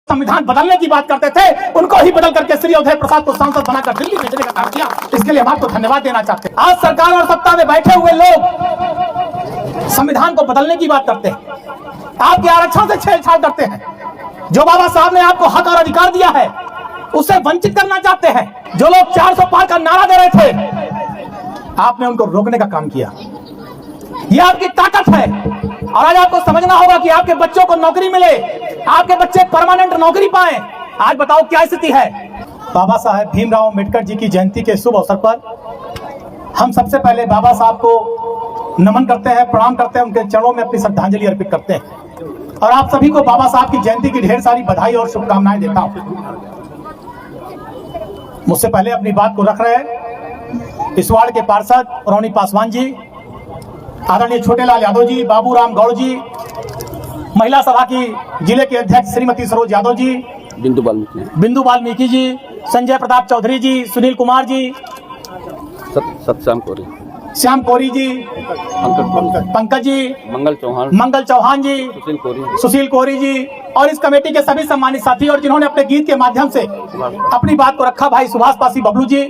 संविधान बदलने की बात करते थे, उनको ही बदल करके श्री अवधेश प्रसाद को सांसद बनाकर दिल्ली भेजने का काम किया। इसके लिए हम आपको धन्यवाद देना चाहते हैं। आज सरकार और सत्ता में बैठे हुए लोग संविधान को बदलने की बात करते हैं, आपके आरक्षण से छेड़छाड़ करते हैं। जो बाबा साहब ने आपको हक और अधिकार दिया है उससे वंचित करना चाहते हैं। जो लोग 400 पार का नारा दे रहे थे, आपने उनको रोकने का काम किया। यह आपकी ताकत है और आज आपको समझना होगा कि आपके बच्चों को नौकरी मिले, आपके बच्चे परमानेंट नौकरी पाएं। आज बताओ क्या स्थिति है। बाबा साहेब भीमराव अम्बेडकर जी की जयंती के शुभ अवसर पर हम सबसे पहले बाबा साहब को नमन करते हैं, प्रणाम करते हैं, उनके चरणों में अपनी श्रद्धांजलि अर्पित करते हैं और आप सभी को बाबा साहब की जयंती की ढेर सारी बधाई और शुभकामनाएं देता हूं। मुझसे पहले अपनी बात को रख रहे इस वार्ड के पार्षद रोनी पासवान जी, आदरणीय छोटेलाल यादव जी, बाबूराम गौड़ जी, महिला सभा की जिले के अध्यक्ष श्रीमती सरोज यादव जी, बिंदु वाल्मीकि जी, संजय प्रताप चौधरी जी, सुनील कुमार जी, श्याम कोरी जी, पंकज जी, मंगल चौहान जी, सुशील कोरी जी और इस कमेटी के सभी सम्मानित साथी और जिन्होंने अपने गीत के माध्यम से अपनी बात को रखा, भाई सुभाष पासी बबलू जी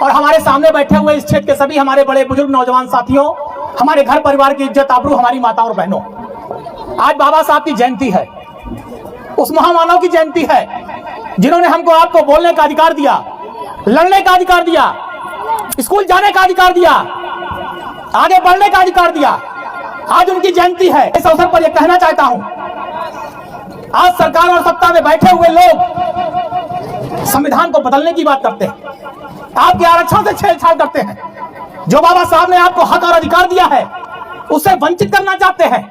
और हमारे सामने बैठे हुए इस क्षेत्र के सभी हमारे बड़े बुजुर्ग नौजवान साथियों, हमारे घर परिवार की इज्जत आबरू, हमारी माता और बहनों, आज बाबा साहब की जयंती है। उस महामानव की जयंती है जिन्होंने हमको आपको बोलने का अधिकार दिया, लड़ने का अधिकार दिया, स्कूल जाने का अधिकार दिया, आगे बढ़ने का अधिकार दिया। आज उनकी जयंती है। इस अवसर पर यह कहना चाहता हूं, आज सरकार और सत्ता में बैठे हुए लोग संविधान को बदलने की बात करते हैं, आपके आरक्षण से छेड़छाड़ करते हैं। जो बाबा साहब ने आपको हक और अधिकार दिया है उससे वंचित करना चाहते हैं।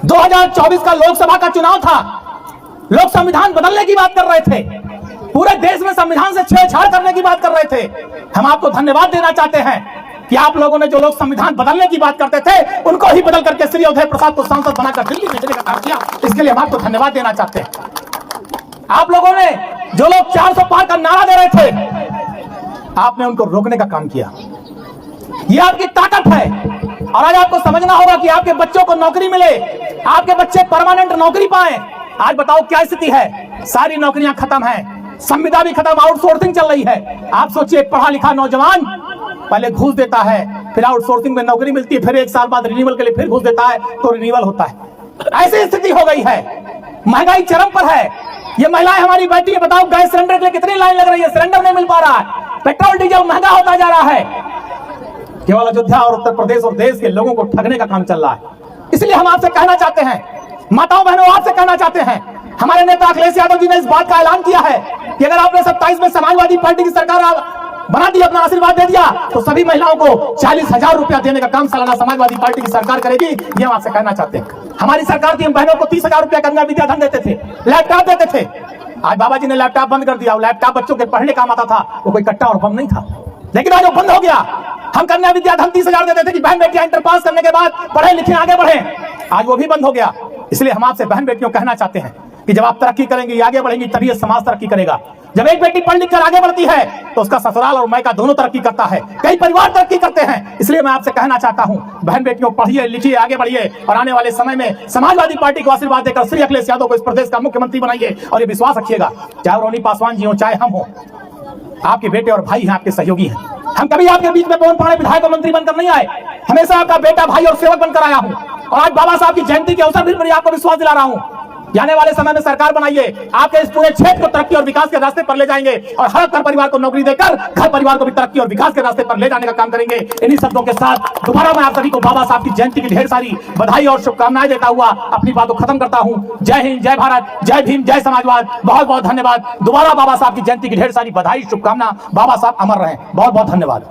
2024 का लोकसभा का चुनाव था, लोग संविधान बदलने की बात कर रहे थे, पूरे देश में संविधान से छेड़छाड़ करने की बात कर रहे थे। हम आपको धन्यवाद देना चाहते हैं कि आप लोगों ने, जो लोग संविधान बदलने की बात करते थे, उनको ही बदल करके श्री अवधेश प्रसाद को सांसद बनाकर दिल्ली भेजने का काम किया। इसके लिए हम आपको धन्यवाद देना चाहते हैं। आप लोगों ने, जो लोग 400 पार का नारा दे रहे थे, आपने उनको रोकने का काम किया। यह आपकी ताकत है और आज आपको समझना होगा कि आपके बच्चों को नौकरी मिले, आपके बच्चे परमानेंट नौकरी पाएं। आज बताओ क्या स्थिति है। सारी नौकरियां खत्म हैं, संविदा भी खत्म, आउटसोर्सिंग चल रही है। आप सोचिए, पढ़ा लिखा नौजवान पहले घूस देता है, फिर आउटसोर्सिंग में नौकरी मिलती है, फिर 1 साल बाद रिन्यूअल के लिए फिर घूस देता है तो रिन्यूअल होता है। ऐसी स्थिति हो गई है, महंगाई चरम पर है। ये महिलाएं हमारी बैठी है, बताओ गैस सिलेंडर के लिए कितनी लाइन लग रही है, सिलेंडर नहीं मिल पा रहा है, पेट्रोल डीजल महंगा होता जा रहा है। केवल अयोध्या और उत्तर प्रदेश और देश के लोगों को ठगने का काम चल रहा है। इसलिए हम आपसे कहना चाहते हैं, माताओं बहनों, आपसे कहना चाहते हैं, हमारे नेता अखिलेश यादव जी ने इस बात का ऐलान किया है कि अगर आपने 27 में समाजवादी पार्टी की सरकार बना दी, अपना आशीर्वाद दे दिया, तो सभी महिलाओं को 40,000 रुपया देने का काम सालाना समाजवादी पार्टी की सरकार करेगी। ये हम आपसे कहना चाहते हैं। हमारी सरकार थी, हम बहनों को 30,000 रुपया कन्या विद्या धन देते थे, लैपटॉप देते थे। आज बाबा जी ने लैपटॉप बंद कर दिया। लैपटॉप बच्चों के पढ़ने काम आता था, वो कोई कट्टा और बम नहीं था, लेकिन आज वो बंद हो गया। हम कन्या विद्या धन 30,000 देते थे कि बहन बेटियां इंटर पास करने के बाद पढ़े लिखे आगे बढ़े, आज वो भी बंद हो गया। इसलिए हम आपसे बहन बेटियों कहना चाहते हैं कि जब आप तरक्की करेंगे, आगे बढ़ेंगी, तभी यह समाज तरक्की करेगा। जब एक बेटी पढ़ लिख कर आगे बढ़ती है तो उसका ससुराल और मायका दोनों तरक्की करता है, कई परिवार तरक्की करते हैं। इसलिए मैं आपसे कहना चाहता हूं, बहन बेटियों, पढ़िए लिखिए, आगे बढ़िए और आने वाले समय में समाजवादी पार्टी को आशीर्वाद देकर श्री अखिलेश यादव को इस प्रदेश का मुख्यमंत्री बनाइए। और ये विश्वास रखिएगा, चाहे रोनी पासवान जी हो, चाहे हम हो, आपके बेटे और भाई हैं, आपके सहयोगी हैं। हम कभी आपके बीच में पवन पाड़े विधायक और मंत्री बनकर नहीं आए, हमेशा आपका बेटा, भाई और सेवक बनकर आया हूं। और आज बाबा साहब की जयंती के अवसर पर आपको विश्वास दिला रहा हूं, आने वाले समय में सरकार बनाइए, आपके इस पूरे क्षेत्र को तरक्की और विकास के रास्ते पर ले जाएंगे और हर घर परिवार को नौकरी देकर घर परिवार को भी तरक्की और विकास के रास्ते पर ले जाने का काम करेंगे। इन्हीं शब्दों के साथ दोबारा मैं आप सभी को बाबा साहब की जयंती की ढेर सारी बधाई और शुभकामनाएं देता हुआ अपनी बात को खत्म करता हूं। जय हिंद, जय भारत, जय भीम, जय समाजवाद। बहुत बहुत धन्यवाद। दोबारा बाबा साहब की जयंती की ढेर सारी बधाई, शुभकामना। बाबा साहब अमर रहें। बहुत बहुत धन्यवाद।